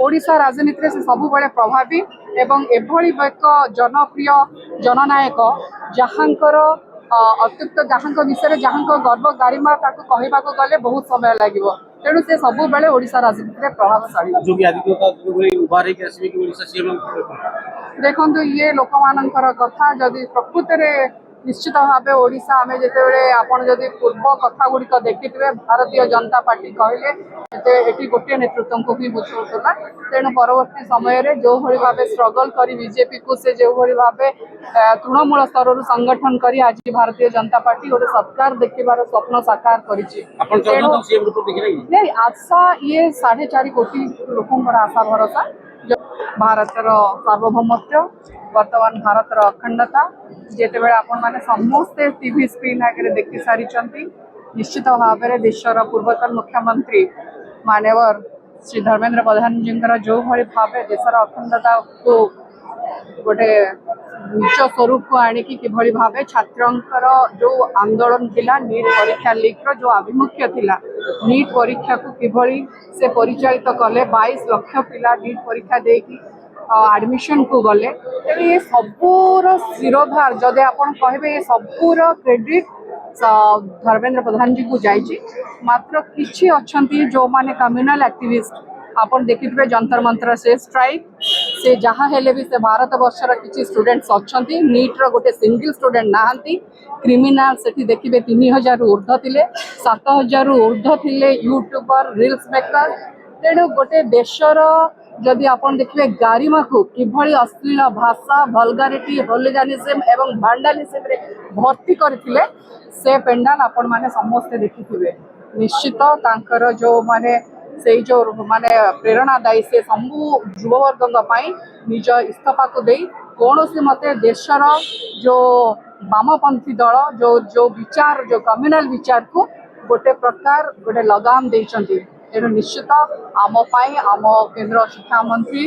ओडिशा राजनीति से सब बड़े प्रभावी एवं एभली एक जनप्रिय जननायक जहाँकर अत्युक्त जहाँ विषय जहाँ गर्व गारिमा कहवा गले बहुत समय लगे तेणु से सब बेले ओडिशा राजनीति में प्रभावशाली देखो ये लोक मानकर कथा जदि प्रकृत में निश्चित भाव ओडिशा आम जिते आपड़ जदि पूर्व कथा गुड़िक देखिथे भारतीय जनता पार्टी कहले गोटे नेतृत्व को भी बुझाऊला तेणु परवर्ती समय जो भाव स्ट्रगल कर बीजेपी को से जो भाव तृणमूल स्तर संगठन कर आज भारतीय जनता पार्टी गोटे सरकार देखिबार स्वप्न साकार कर आशा ये 4.5 कोटी लोकंर आशा भरोसा भारतर सार्वभौमत्व वर्तमान भारतर अखंडता जिते आपण मैंने समस्ते टीवी स्क्रीन आगे देखी सारी निश्चित भाव में देशर पूर्वतन मुख्यमंत्री मान्यवर श्री धर्मेंद्र प्रधान जी जो भाई भाव देशर अखंडता को गोटे निज स्वरूप को आणिकी किभली भाव छात्रंकर जो आंदोलन थिला नीट परीक्षा लीक जो आभिमुख्य थिला नीट परीक्षा को किभली से परिचालित कले 22 लाख पिला नीट परीक्षा देकी एडमिशन को गले ये सबूर शिरोधार जदि आपन कहबे ये सबूर क्रेडिट धर्मेंद्र प्रधान जी को जाइए मात्र किछि अछंती जो माने कम्युनल एक्टिविस्ट आपन देखिथे जंतर मंतर से स्ट्राइक से जहाँ हेले भी से भारत वर्षर किसी स्टूडेंट्स अच्छी नीट रो गोटे सिंगल स्टूडेंट नहांती क्रिमिनाल से देखिए 3000 रु ऊर्ध्व थिले 7000 रु ऊर्ध्व थिले यूट्यूबर रील्स मेकर तेणु गोटे देशर जदि आपन देखिए गारिमा को किभली अश्लील भाषा वल्गारिटी होलिगानिज्म एवं भांडालिज्म रे भर्ती करथिले से पेंडाल आपण माने समस्त देखिथिबे निश्चित तांकर जो माने से जो माने प्रेरणादायी से सबू युववर्ग निज इस्तीफा को दे कौन सी मते देशर जो वामपंथी दल जो जो विचार जो कम्युनल विचार को गोटे प्रकार गोटे लगाम देइचंती तेणु निश्चित आम केंद्र शिक्षा मंत्री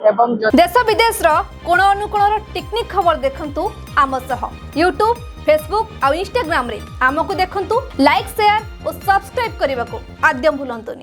एवं देश विदेश कोण अनुकोण टेक्निक खबर देखंतु आम सह यूट्यूब फेसबुक और इंस्टाग्राम रे आमको देखंतु लाइक शेयर और सब्सक्राइब करने को आद्यम भूलंतुनी।